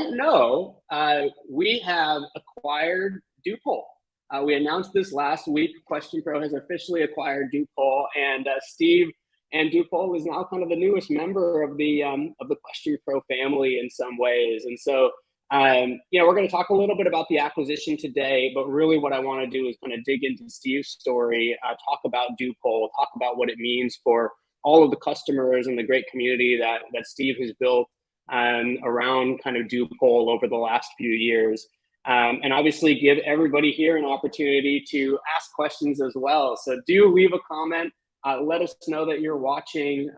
know, we have acquired doopoll. We announced this last week. QuestionPro has officially acquired doopoll, and Steve and doopoll is now kind of the newest member of the QuestionPro family in some ways. And so, we're going to talk a little bit about the acquisition today, but really what I want to do is kind of dig into Steve's story, talk about doopoll, talk about what it means for all of the customers and the great community that Steve has built around kind of doopoll over the last few years. And obviously give everybody here an opportunity to ask questions as well. So do leave a comment. Let us know that you're watching.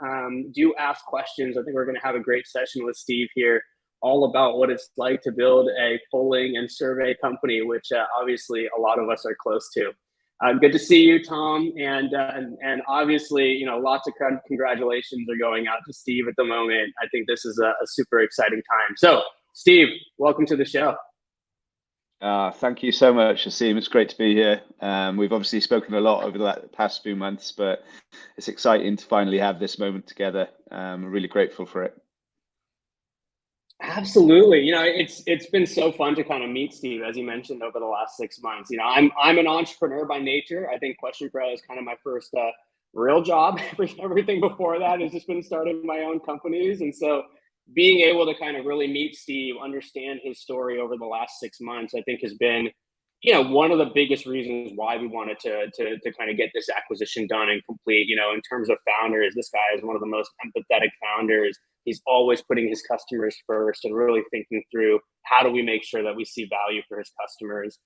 Do ask questions. I think we're going to have a great session with Steve here, all about what it's like to build a polling and survey company, which obviously a lot of us are close to. Good to see you, Tom, and obviously, lots of congratulations are going out to Steve at the moment. I think this is a super exciting time. So, Steve, welcome to the show. Thank you so much, Aseem. It's great to be here. We've obviously spoken a lot over the past few months, but it's exciting to finally have this moment together. I'm really grateful for it. Absolutely. It's been so fun to kind of meet Steve, as you mentioned, over the last 6 months. I'm an entrepreneur by nature. I think QuestionPro is kind of my first real job. Everything before that has just been starting my own companies. And so being able to kind of really meet Steve, understand his story over the last 6 months, I think has been, one of the biggest reasons why we wanted to kind of get this acquisition done and complete. In terms of founders, this guy is one of the most empathetic founders. He's always putting his customers first and really thinking through how do we make sure that we see value for his customers.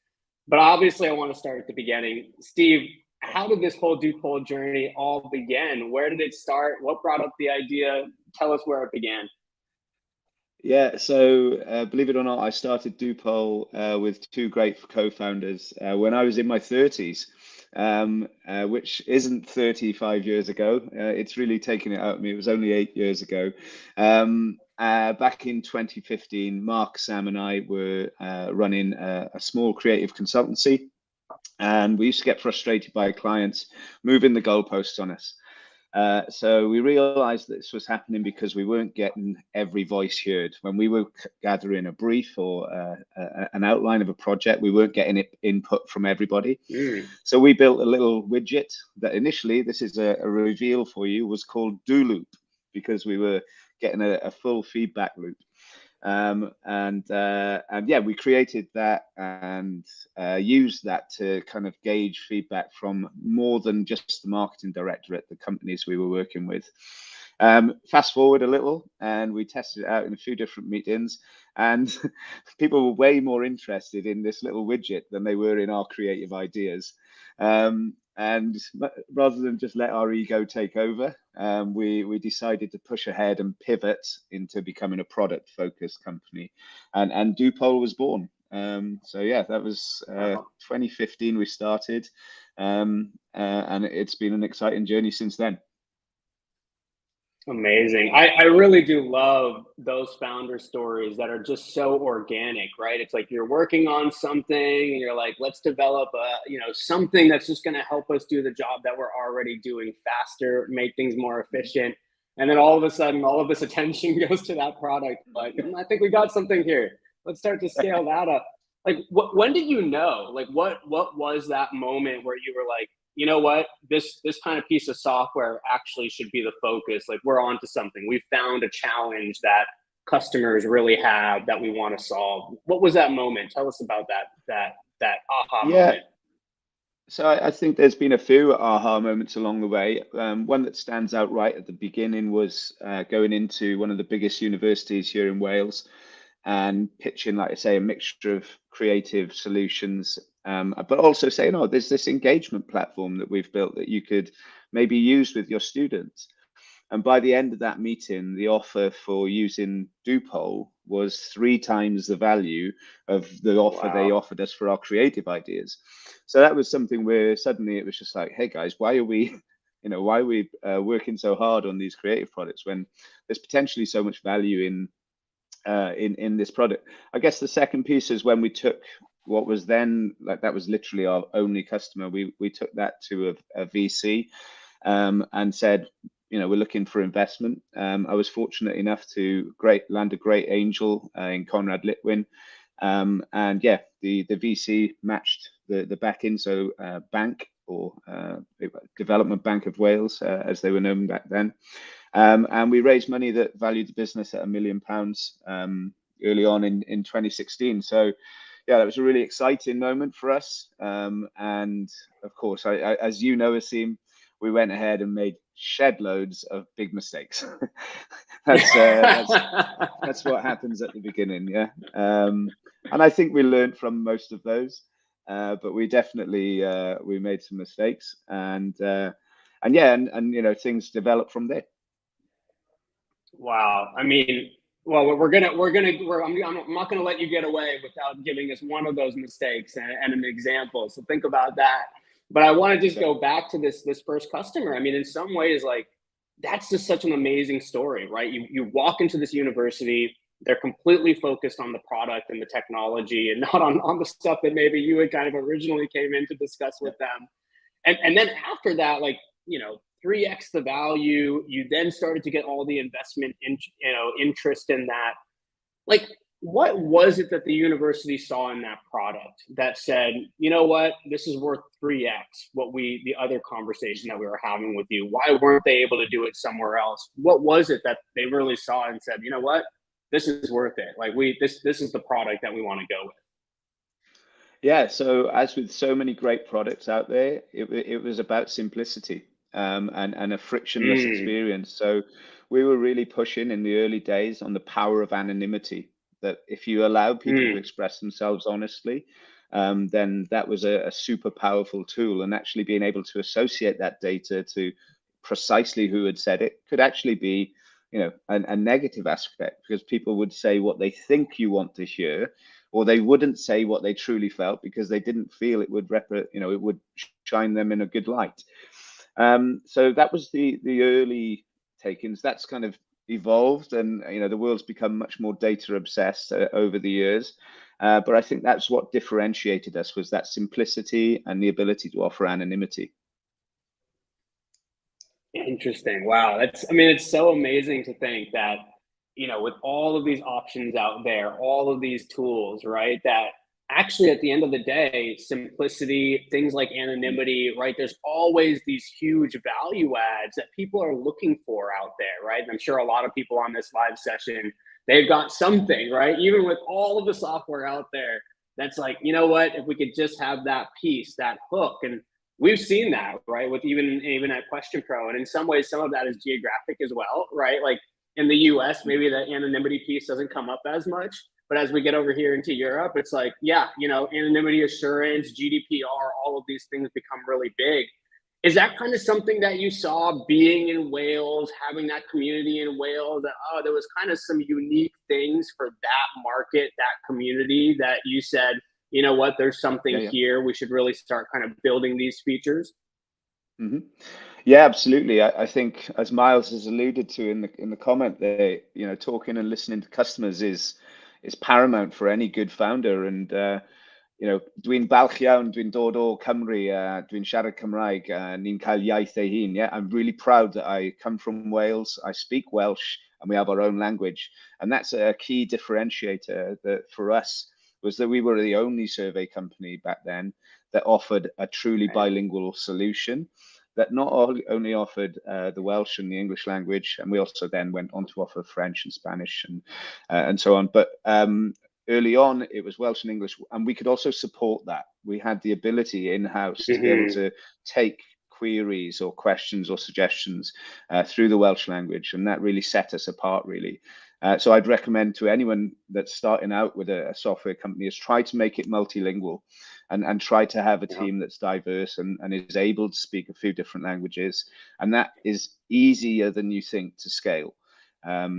But obviously, I want to start at the beginning. Steve, how did this whole doopoll journey all begin? Where did it start? What brought up the idea? Tell us where it began. Yeah, so believe it or not, I started doopoll with two great co-founders when I was in my 30s, which isn't 35 years ago. It's really taken it out of me. It was only 8 years ago. Back in 2015, Mark, Sam, and I were running a small creative consultancy, and we used to get frustrated by clients moving the goalposts on us. So we realized that this was happening because we weren't getting every voice heard. When we were gathering a brief or an outline of a project, we weren't getting input from everybody. So we built a little widget that initially, this is a reveal for you, was called Do Loop, because we were getting a full feedback loop. And yeah, we created that and used that to kind of gauge feedback from more than just the marketing director at the companies we were working with. Fast forward a little, and we tested it out in a few different meetings, and people were way more interested in this little widget than they were in our creative ideas. And rather than just let our ego take over, we decided to push ahead and pivot into becoming a product-focused company, and doopoll was born. So yeah, that was 2015 we started, and it's been an exciting journey since then. Amazing. I really do love those founder stories that are just so organic, right? It's like you're working on something and you're like, let's develop something that's just going to help us do the job that we're already doing faster, make things more efficient. And then all of a sudden, all of this attention goes to that product. Like, I think we got something here. Let's start to scale that up. Like, when did you know? Like, what was that moment where you were like, you know what, this kind of piece of software actually should be the focus? Like, we're onto something. We found a challenge that customers really have that we want to solve. What was that moment? Tell us about that aha moment. So I think there's been a few aha moments along the way. One that stands out right at the beginning was going into one of the biggest universities here in Wales and pitching, like I say, a mixture of creative solutions, but also saying, oh, there's this engagement platform that we've built that you could maybe use with your students. And by the end of that meeting, the offer for using doopoll was 3 times the value of the offer they offered us for our creative ideas. So that was something where suddenly it was just like, hey guys, why are we working so hard on these creative products when there's potentially so much value in this product? I guess the second piece is when we took what was then, like, that was literally our only customer. We took that to a VC and said, were looking for investment. I was fortunate enough to land a great angel in Conrad Litwin. And yeah, the VC matched the back in, so Bank, or Development Bank of Wales, as they were known back then. And we raised money that valued the business at £1 million early on in 2016. So yeah, that was a really exciting moment for us. And of course, as you know, Aseem, we went ahead and made shed loads of big mistakes. that's what happens at the beginning, yeah. And I think we learned from most of those, but we definitely we made some mistakes, and yeah, and things developed from there. Wow. I mean, well, I'm not gonna let you get away without giving us one of those mistakes and an example. So think about that. But I want to just go back to this first customer. I mean, in some ways, like, that's just such an amazing story, right? You walk into this university, they're completely focused on the product and the technology, and not on the stuff that maybe you had kind of originally came in to discuss with them. And then after that, like, 3x the value, you then started to get all the investment interest in that. Like, what was it that the university saw in that product that said, you know what, this is worth 3x the other conversation that we were having with you? Why weren't they able to do it somewhere else? What was it that they really saw and said, you know what, this is worth it? Like, this is the product that we want to go with. Yeah, so as with so many great products out there, it was about simplicity, and a frictionless experience. So we were really pushing in the early days on the power of anonymity, that if you allow people to express themselves honestly, then that was a super powerful tool. And actually being able to associate that data to precisely who had said it could actually be, a negative aspect, because people would say what they think you want to hear, or they wouldn't say what they truly felt because they didn't feel it would it would shine them in a good light. So that was the early take-ins. That's kind of evolved, and the world's become much more data obsessed over the years. But I think that's what differentiated us, was that simplicity and the ability to offer anonymity. Interesting. Wow. It's so amazing to think that, with all of these options out there, all of these tools, right, that actually at the end of the day, simplicity, things like anonymity, right, there's always these huge value adds that people are looking for out there, right? And I'm sure a lot of people on this live session, they've got something, right? Even with all of the software out there, that's like, you know what, if we could just have that piece, that hook. And we've seen that, right, with even at QuestionPro. And in some ways, some of that is geographic as well, right? Like in the US, maybe the anonymity piece doesn't come up as much. But as we get over here into Europe, it's like, yeah, anonymity assurance, GDPR, all of these things become really big. Is that kind of something that you saw being in Wales, having that community in Wales, that, there was kind of some unique things for that market, that community, that you said, you know what, there's something here, we should really start kind of building these features? Yeah, absolutely. I think, as Miles has alluded to in the comment there, talking and listening to customers is paramount for any good founder. And dwi'n balch iawn, dwi'n dod o Cymru, dwi'n siarad Cymraeg, ni'n cael iaith ei hun. Yeah, I'm really proud that I come from Wales. I speak Welsh, and we have our own language. And that's a key differentiator that for us was that we were the only survey company back then that offered a truly bilingual solution, that not only offered the Welsh and the English language, and we also then went on to offer French and Spanish and so on. But early on, it was Welsh and English, and we could also support that. We had the ability in-house to be able to take queries or questions or suggestions through the Welsh language, and that really set us apart, really. So I'd recommend to anyone that's starting out with a software company is try to make it multilingual, and try to have a team that's diverse and is able to speak a few different languages. And that is easier than you think to scale.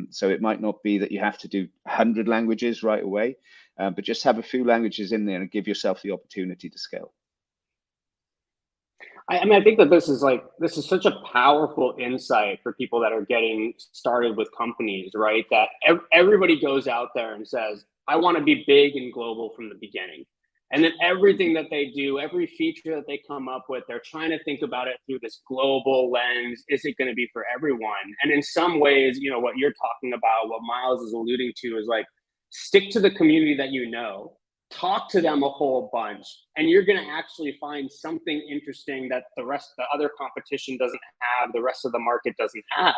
So it might not be that you have to do 100 languages right away, but just have a few languages in there and give yourself the opportunity to scale. I think that this is such a powerful insight for people that are getting started with companies, right? That everybody goes out there and says, I want to be big and global from the beginning. And then everything that they do, every feature that they come up with, they're trying to think about it through this global lens. Is it going to be for everyone? And in some ways, you know, what you're talking about, what Miles is alluding to is like, stick to the community that you know, talk to them a whole bunch, and you're going to actually find something interesting that the other competition doesn't have, the rest of the market doesn't have.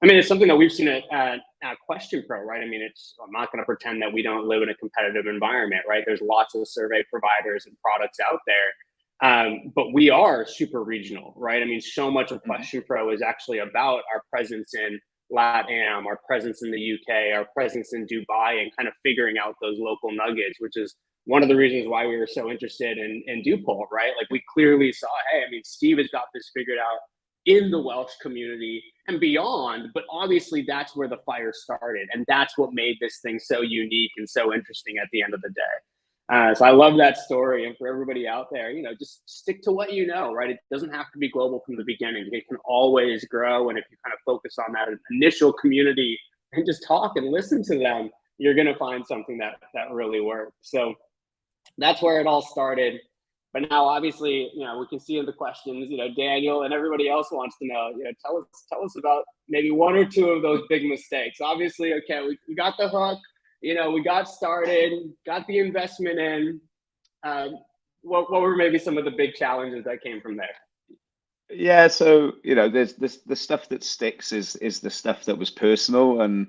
I mean, it's something that we've seen at QuestionPro, right? I mean, I'm not going to pretend that we don't live in a competitive environment, right? There's lots of survey providers and products out there, but we are super regional, right? I mean, so much of QuestionPro is actually about our presence in LATAM, our presence in the UK, our presence in Dubai, and kind of figuring out those local nuggets, which is one of the reasons why we were so interested in doopoll, right? Like we clearly saw, hey, I mean, Steve has got this figured out in the Welsh community and beyond, but obviously that's where the fire started, and that's what made this thing so unique and so interesting at the end of the day. So I love that story, and for everybody out there, you know, just stick to what you know, right? It doesn't have to be global from the beginning. It can always grow, and if you kind of focus on that initial community and just talk and listen to them, you're going to find something that really works. So that's where it all started. But now, obviously, you know, we can see in the questions, you know, Daniel and everybody else wants to know, you know, tell us about maybe one or two of those big mistakes. Obviously, okay, we got the hook, you know, we got started, got the investment in. What were maybe some of the big challenges that came from there? Yeah, so you know, there's this the stuff that sticks is the stuff that was personal, and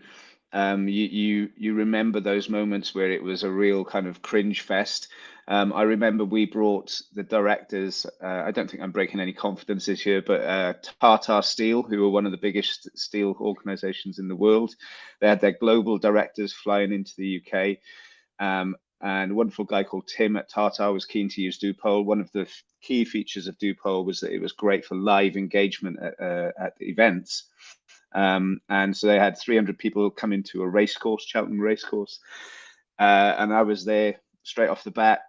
you remember those moments where it was a real kind of cringe fest. I remember we brought the directors. I don't think I'm breaking any confidences here, but Tata Steel, who are one of the biggest steel organizations in the world, they had their global directors flying into the UK. And a wonderful guy called Tim at Tata was keen to use doopoll. One of the key features of doopoll was that it was great for live engagement at the events. And so they had 300 people come into a race course, Cheltenham race course. And I was there straight off the bat.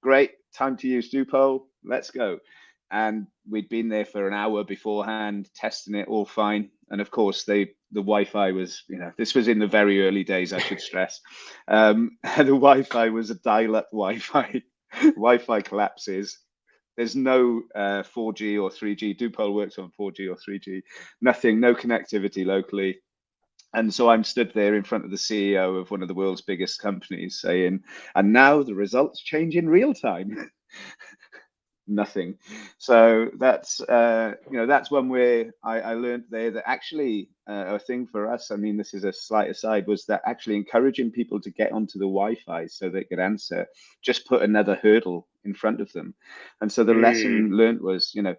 Great, time to use doopoll, let's go. And we'd been there for an hour beforehand, testing it, all fine. And of course, the Wi-Fi was, you know, this was in the very early days, I should stress. The Wi-Fi was a dial-up Wi-Fi. Wi-Fi collapses. There's no 4G or 3G. doopoll works on 4G or 3G. Nothing, no connectivity locally. And so I'm stood there in front of the CEO of one of the world's biggest companies saying, and now the results change in real time. Nothing. So that's you know, that's one where I learned there that actually a thing for us, I mean, this is a slight aside, was that actually encouraging people to get onto the Wi-Fi so they could answer just put another hurdle in front of them. And so the lesson learned was, you know,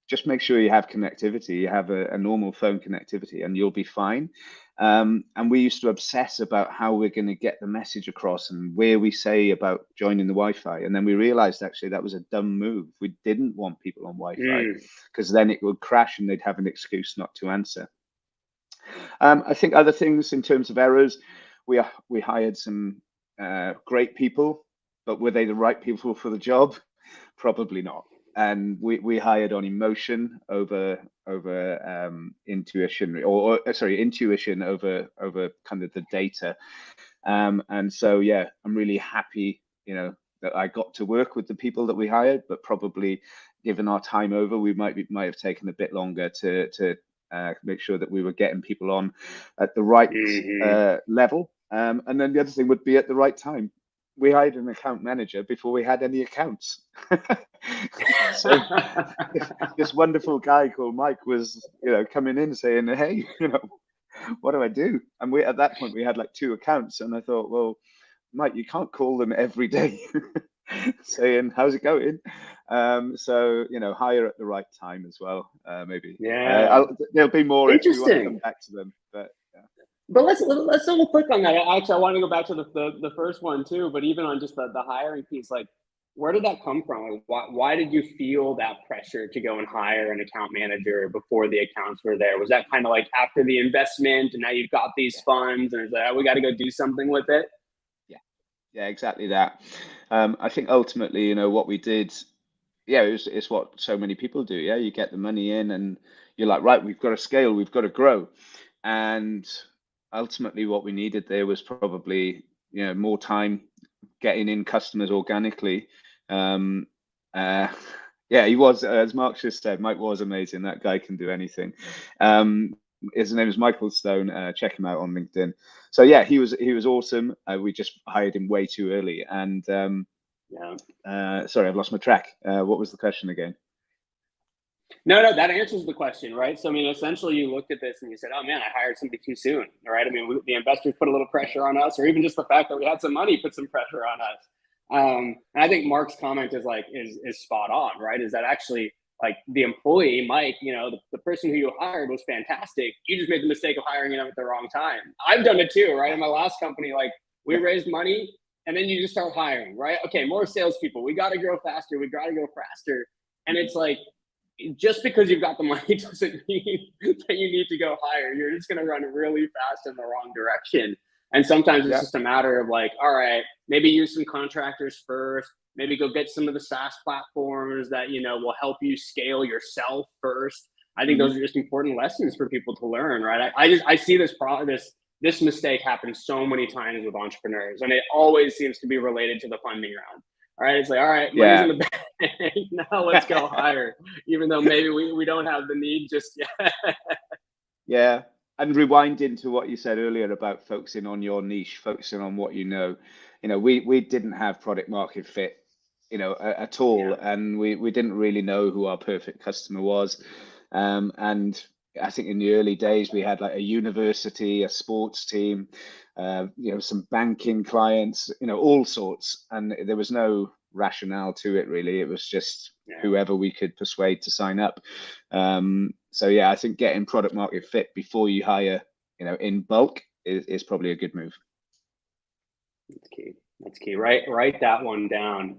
just make sure you have connectivity, you have a normal phone connectivity, and you'll be fine. And we used to obsess about how we're going to get the message across and where we say about joining the Wi-Fi. And then we realized actually that was a dumb move. We didn't want people on Wi-Fi because then it would crash and they'd have an excuse not to answer. I think other things in terms of errors, we hired some great people, but were they the right people for the job? Probably not. And we hired on emotion over intuition, or sorry, intuition over kind of the data. And so yeah, I'm really happy, you know, that I got to work with the people that we hired, but probably given our time over, we might have taken a bit longer to make sure that we were getting people on at the right level. And then the other thing would be at the right time. We hired an account manager before we had any accounts. So this wonderful guy called Mike was, you know, coming in saying, hey, you know, what do I do? And we, at that point, we had like 2 accounts. And I thought, well, Mike, you can't call them every day saying, how's it going? So, you know, hire at the right time as well, maybe. Yeah. There'll be more if you want to come Interesting. back to them. But yeah. But let's double click on that. Actually, I want to go back to the first one too. But even on just the hiring piece, like, where did that come from? Like, why did you feel that pressure to go and hire an account manager before the accounts were there? Was that kind of like after the investment and now you've got these funds and it's like, oh, we got to go do something with it? Yeah, exactly that. I think ultimately, you know, what we did, yeah, it's what so many people do. Yeah, you get the money in and you're like, right, we've got to scale, we've got to grow. And ultimately what we needed there was probably, you know, more time, getting in customers organically. Yeah, he was, as Mark just said, Mike was amazing. That guy can do anything. His name is Michael Stone. Check him out on LinkedIn. So yeah, he was awesome. We just hired him way too early. And sorry, I've lost my track. What was the question again? No, that answers the question, right? So I mean, essentially, you looked at this and you said, "Oh man, I hired somebody too soon." Right? I mean, the investors put a little pressure on us, or even just the fact that we had some money put some pressure on us. And I think Mark's comment is spot on, right? Is that actually like the employee, Mike, the person who you hired was fantastic. You just made the mistake of hiring him at the wrong time. I've done it too, right? In my last company, like we raised money and then you just start hiring, right? Okay, more salespeople. We got to grow faster. We got to go faster. And it's like, just because you've got the money doesn't mean that you need to go higher. You're just going to run really fast in the wrong direction. And sometimes it's just a matter of like, all right, maybe use some contractors first, maybe go get some of the SaaS platforms that, will help you scale yourself first. I think those are just important lessons for people to learn, right? I see this mistake happen so many times with entrepreneurs, and it always seems to be related to the funding round. All right, it's like, all right, money's in the bank. Now let's go higher, even though maybe we don't have the need just yet. Yeah. And rewinding to what you said earlier about focusing on your niche, focusing on what we didn't have product market fit, at all, and we didn't really know who our perfect customer was. And I think in the early days we had like a university, a sports team, some banking clients, all sorts, and there was no rationale to it really. It was just whoever we could persuade to sign up. So yeah, I think getting product market fit before you hire, in bulk is probably a good move. That's key. Write that one down.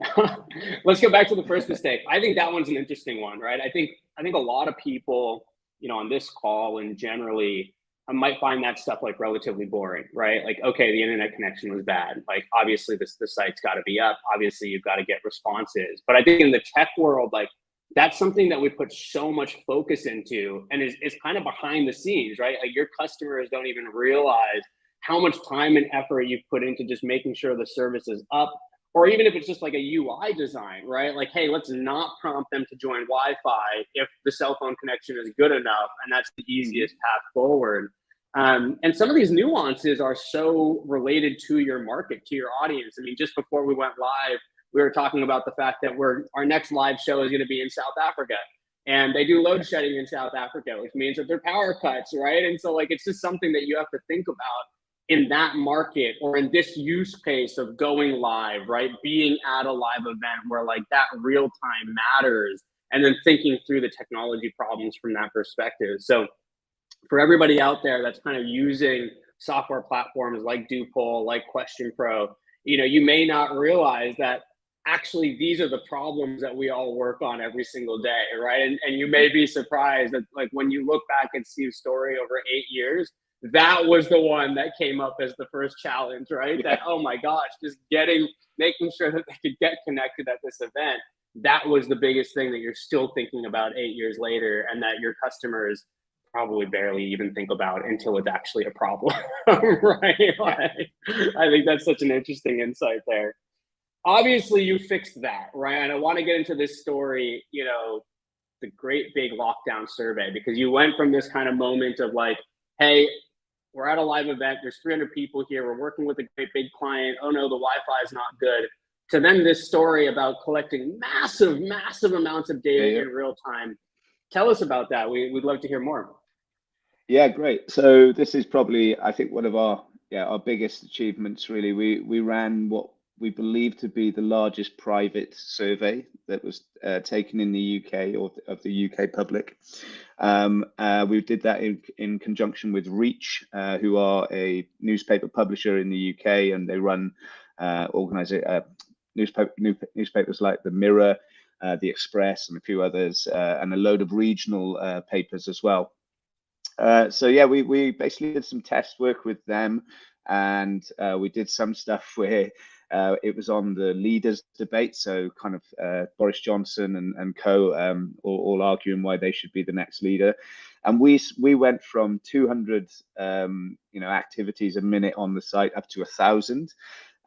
Let's go back to the first mistake. I think that one's an interesting one, right? I think a lot of people, on this call and generally, I might find that stuff like relatively boring, right? Like, okay, the internet connection was bad. Like, obviously the site's got to be up. Obviously you've got to get responses. But I think in the tech world, like that's something that we put so much focus into and is kind of behind the scenes, right? Like your customers don't even realize how much time and effort you've put into just making sure the service is up, or even if it's just like a UI design, right? Like, hey, let's not prompt them to join Wi-Fi if the cell phone connection is good enough, and that's the easiest path forward. And some of these nuances are so related to your market, to your audience. I mean, just before we went live, we were talking about the fact that our next live show is going to be in South Africa. And they do load shedding in South Africa, which means that there are power cuts, right? And so like, it's just something that you have to think about in that market or in this use case of going live, right? Being at a live event where like that real time matters, and then thinking through the technology problems from that perspective. So for everybody out there that's kind of using software platforms like doopoll, like QuestionPro, you may not realize that actually these are the problems that we all work on every single day, right? And you may be surprised that like when you look back at Steve's story over 8 years, that was the one that came up as the first challenge, right? That, oh my gosh, just making sure that they could get connected at this event. That was the biggest thing that you're still thinking about 8 years later, and that your customers probably barely even think about until it's actually a problem, right? Like, I think that's such an interesting insight there. Obviously, you fixed that, right? And I want to get into this story, the great big lockdown survey, because you went from this kind of moment of like, hey, we're at a live event, there's 300 people here, we're working with a great big client, oh no, the Wi-Fi is not good, to then this story about collecting massive amounts of data in real time. Tell us about that. We'd love to hear more. Yeah, great. So this is probably, I think, one of our biggest achievements, really. We ran what we believe to be the largest private survey that was taken in the UK, or of the UK public. We did that in conjunction with Reach, who are a newspaper publisher in the UK, and they run newspapers like the Mirror, the Express, and a few others, and a load of regional papers as well. So yeah, we basically did some test work with them, and we did some stuff where it was on the leaders debate, so kind of Boris Johnson and co all arguing why they should be the next leader, and we went from 200 activities a minute on the site up to 1,000,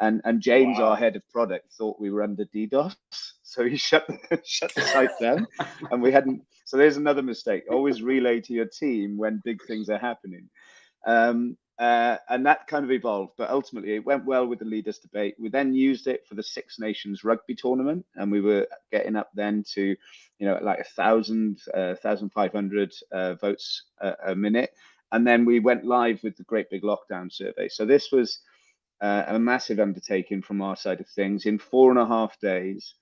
And James, Wow. our head of product, thought we were under DDoS, so he shut shut the site down, and we hadn't. So there's another mistake. Always relay to your team when big things are happening. And that kind of evolved, but ultimately it went well with the leaders debate. We then used it for the Six Nations rugby tournament, and we were getting up then to, like 1,500 votes a minute. And then we went live with the Great Big Lockdown survey. So this was a massive undertaking from our side of things. In 4.5 days,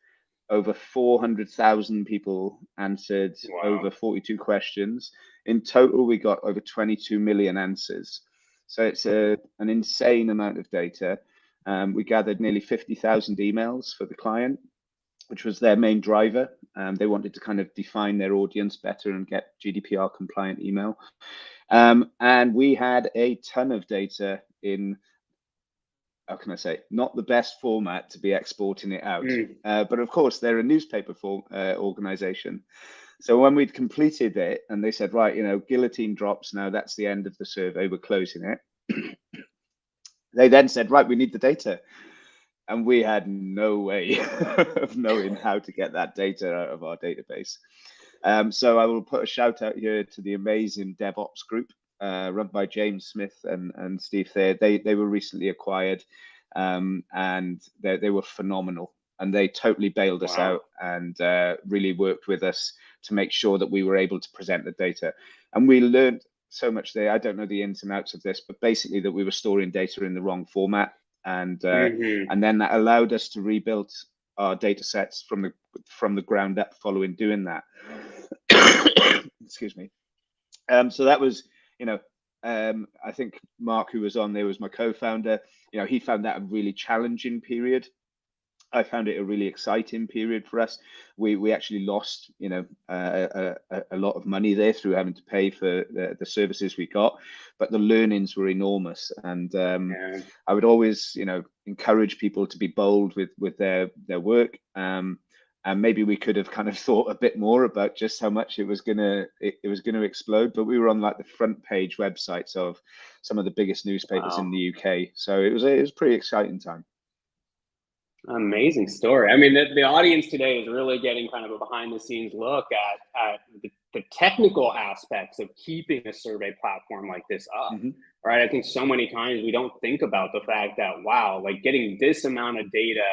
over 400,000 people answered over 42 questions. In total, we got over 22 million answers. So it's an insane amount of data. We gathered nearly 50,000 emails for the client, which was their main driver. They wanted to kind of define their audience better and get GDPR compliant email. And we had a ton of data in, how can I say, not the best format to be exporting it out. But of course, they're a newspaper organization. So when we'd completed it and they said, right, guillotine drops now, that's the end of the survey, we're closing it. They then said, right, we need the data. And we had no way of knowing how to get that data out of our database. So I will put a shout out here to the amazing DevOps group run by James Smith and Steve Thayer. They were recently acquired, and they were phenomenal. And they totally bailed us out and really worked with us to make sure that we were able to present the data. And we learned so much there. I don't know the ins and outs of this, but basically that we were storing data in the wrong format. And then that allowed us to rebuild our data sets from the ground up following doing that. Excuse me. So that was, I think Mark, who was on there, was my co-founder. He found that a really challenging period. I found it a really exciting period for us. We actually lost, a lot of money there through having to pay for the services we got, but the learnings were enormous. And I would always, encourage people to be bold with their work. And maybe we could have kind of thought a bit more about just how much it was gonna explode. But we were on like the front page websites of some of the biggest newspapers in the UK. So it was a pretty exciting time. Amazing story. I mean, the audience today is really getting kind of a behind the scenes look at the technical aspects of keeping a survey platform like this up, right? I think so many times we don't think about the fact that, wow, like getting this amount of data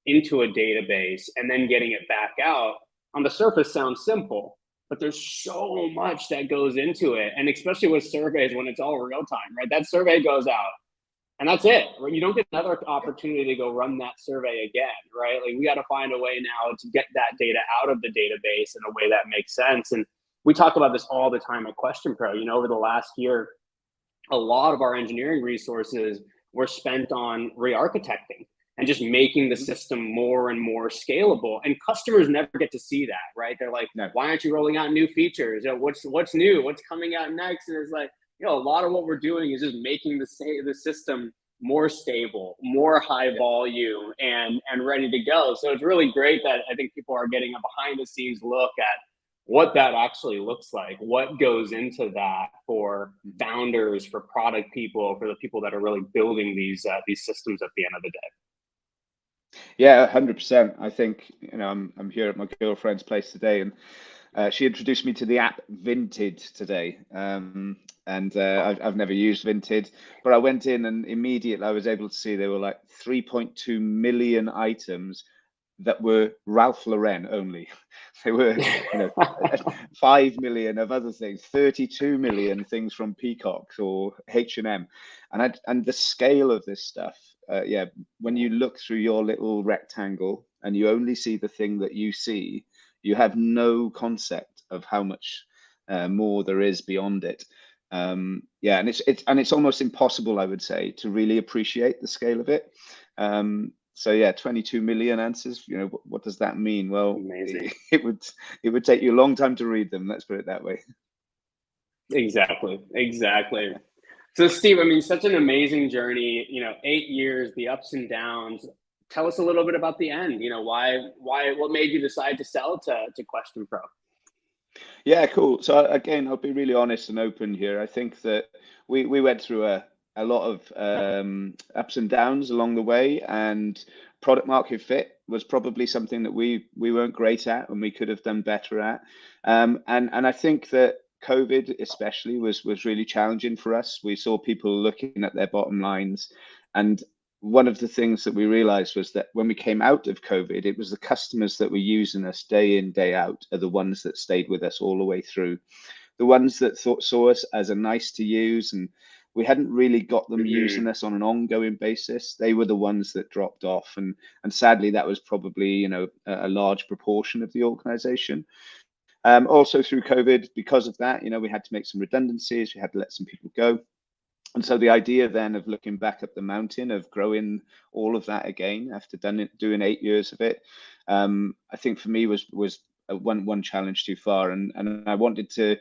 into a database and then getting it back out on the surface sounds simple, but there's so much that goes into it. And especially with surveys when it's all real time, right? That survey goes out. And that's it. You don't get another opportunity to go run that survey again, right? Like we got to find a way now to get that data out of the database in a way that makes sense. And we talk about this all the time at QuestionPro. Over the last year, a lot of our engineering resources were spent on re-architecting and just making the system more and more scalable. And customers never get to see that, right? They're like, no, why aren't you rolling out new features? What's new? What's coming out next? And it's like, a lot of what we're doing is just making the system more stable, more high volume, and ready to go. So it's really great that I think people are getting a behind the scenes look at what that actually looks like, what goes into that for founders, for product people, for the people that are really building these systems at the end of the day. Yeah, 100%. I think, I'm here at my girlfriend's place today, and she introduced me to the app Vinted today. I've never used Vinted, but I went in and immediately I was able to see there were like 3.2 million items that were Ralph Lauren only. There were 5 million of other things, 32 million things from Peacocks or H&M, and the scale of this stuff. When you look through your little rectangle and you only see the thing that you see, you have no concept of how much more there is beyond it. And it's almost impossible, I would say, to really appreciate the scale of it. 22 million answers. What does that mean? Well, it would take you a long time to read them. Let's put it that way. Exactly. So, Steve, I mean, such an amazing journey. 8 years, the ups and downs. Tell us a little bit about the end. What made you decide to sell to QuestionPro? Yeah, cool. So again, I'll be really honest and open here. I think that we went through a a lot of ups and downs along the way, and product market fit was probably something that we weren't great at and we could have done better at. And I think that COVID especially was really challenging for us. We saw people looking at their bottom lines, and one of the things that we realized was that when we came out of COVID, it was the customers that were using us day in, day out are the ones that stayed with us all the way through. The ones that saw us as a nice to use, and we hadn't really got them using us on an ongoing basis. They were the ones that dropped off, and sadly, that was probably, you know, a large proportion of the organization. Also through COVID, because of that, you know, we had to make some redundancies. We had to let some people go. And so the idea then of looking back up the mountain, of growing all of that again after doing 8 years of it, I think for me was one challenge too far. And I wanted to,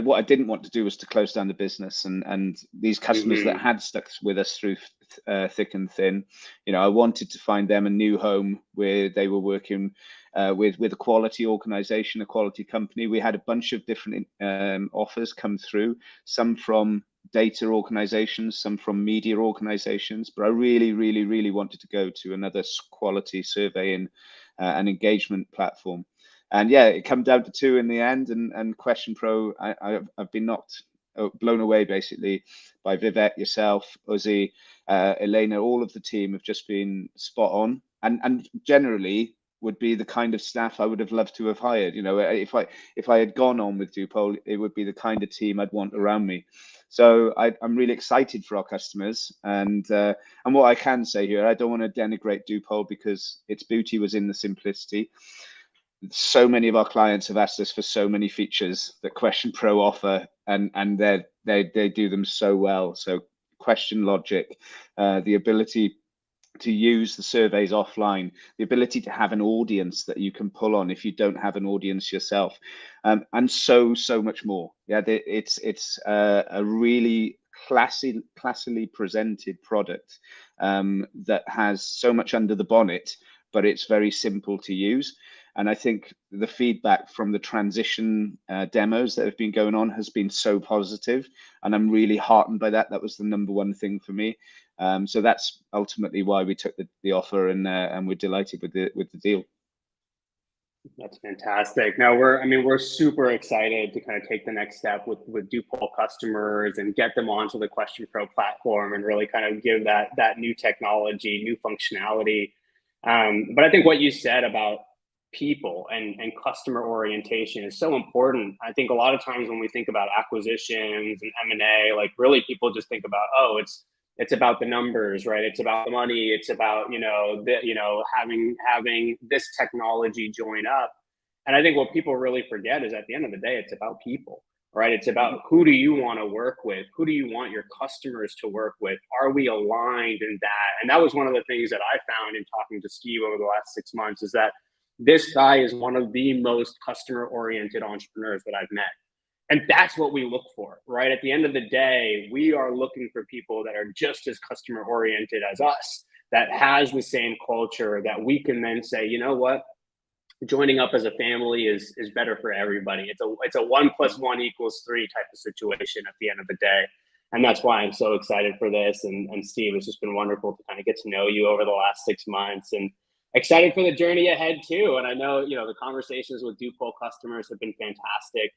what I didn't want to do was to close down the business, and these customers that had stuck with us through thick and thin, you know, I wanted to find them a new home where they were working with a quality organization, a quality company. We had a bunch of different offers come through, some from data organizations, some from media organizations, but I really wanted to go to another quality surveying and engagement platform. And yeah, it came down to two in the end, and QuestionPro, I've been blown away basically by Vivek, yourself, Uzi, Elena. All of the team have just been spot on, and generally would be the kind of staff I would have loved to have hired. You know, if I had gone on with doopoll, it would be the kind of team I'd want around me. So I'm really excited for our customers, and what I can say here, I don't want to denigrate doopoll because its beauty was in the simplicity. So many of our clients have asked us for so many features that QuestionPro offer, and they do them so well. So question logic, the ability to use the surveys offline, the ability to have an audience that you can pull on if you don't have an audience yourself, and so much more. Yeah, it's a really classily presented product that has so much under the bonnet, but it's very simple to use. And I think the feedback from the transition demos that have been going on has been so positive, and I'm really heartened by that. That was the number one thing for me. So that's ultimately why we took the offer, and we're delighted with the deal. That's fantastic. Now we're super excited to kind of take the next step with doopoll customers and get them onto the QuestionPro platform and really kind of give that new technology, new functionality. But I think what you said about people and customer orientation is so important. I think a lot of times when we think about acquisitions and M&A, like really people just think about, oh, it's about the numbers, right? It's about the money. It's about, having this technology join up. And I think what people really forget is at the end of the day, it's about people, right? It's about who do you want to work with? Who do you want your customers to work with? Are we aligned in that? And that was one of the things that I found in talking to Steve over the last 6 months, is that this guy is one of the most customer-oriented entrepreneurs that I've met. And that's what we look for, right? At the end of the day, we are looking for people that are just as customer-oriented as us, that has the same culture, that we can then say, you know what, joining up as a family is better for everybody. It's a 1 + 1 = 3 type of situation at the end of the day. And that's why I'm so excited for this. And Steve, it's just been wonderful to kind of get to know you over the last 6 months, and excited for the journey ahead too. And I know, the conversations with doopoll customers have been fantastic.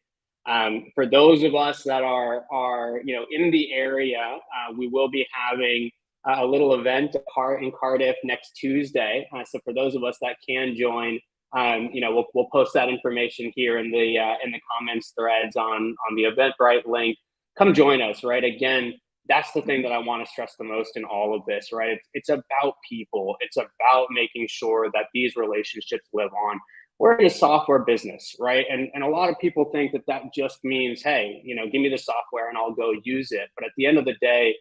For those of us that are in the area, we will be having a little event in Cardiff next Tuesday. So for those of us that can join, we'll post that information here in the comments threads on the Eventbrite link. Come join us, right? Again, that's the thing that I want to stress the most in all of this, right? It's about people. It's about making sure that these relationships live on. We're in a software business, right? And a lot of people think that just means, hey, give me the software and I'll go use it. But at the end of the day,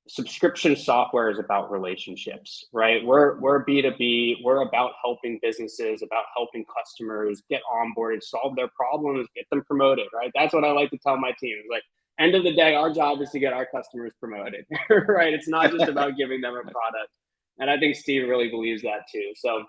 subscription software is about relationships, right? We're B2B. We're about helping businesses, about helping customers get onboarded, solve their problems, get them promoted, right? That's what I like to tell my team. Like, end of the day, our job is to get our customers promoted, right? It's not just about giving them a product. And I think Steve really believes that too. So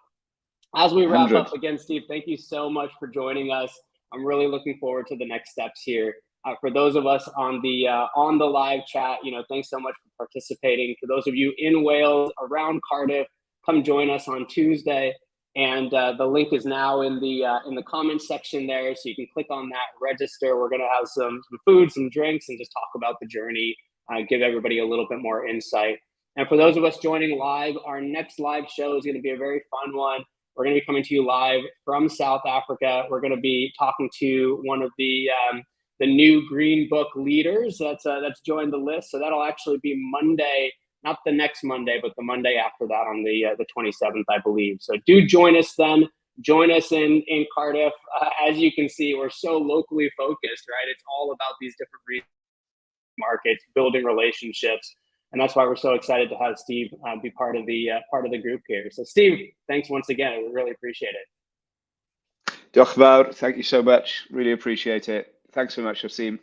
as we wrap up, again, Steve, thank you so much for joining us. I'm really looking forward to the next steps here. For those of us on the live chat, thanks so much for participating. For those of you in Wales, around Cardiff, come join us on Tuesday. And the link is now in the comments section there, so you can click on that, register. We're going to have some food, some drinks, and just talk about the journey, give everybody a little bit more insight. And for those of us joining live, our next live show is going to be a very fun one. We're going to be coming to you live from South Africa. We're going to be talking to one of the new Green Book leaders that's joined the list. So that'll actually be Monday. Not the next Monday, but the Monday after that on the 27th, I believe. So do join us then. Join us in Cardiff. As you can see, we're so locally focused, right? It's all about these different markets, building relationships, and that's why we're so excited to have Steve be part of the group here. So Steve, thanks once again. We really appreciate it. Diolch yn fawr. Thank you so much. Really appreciate it. Thanks so much, Aseem.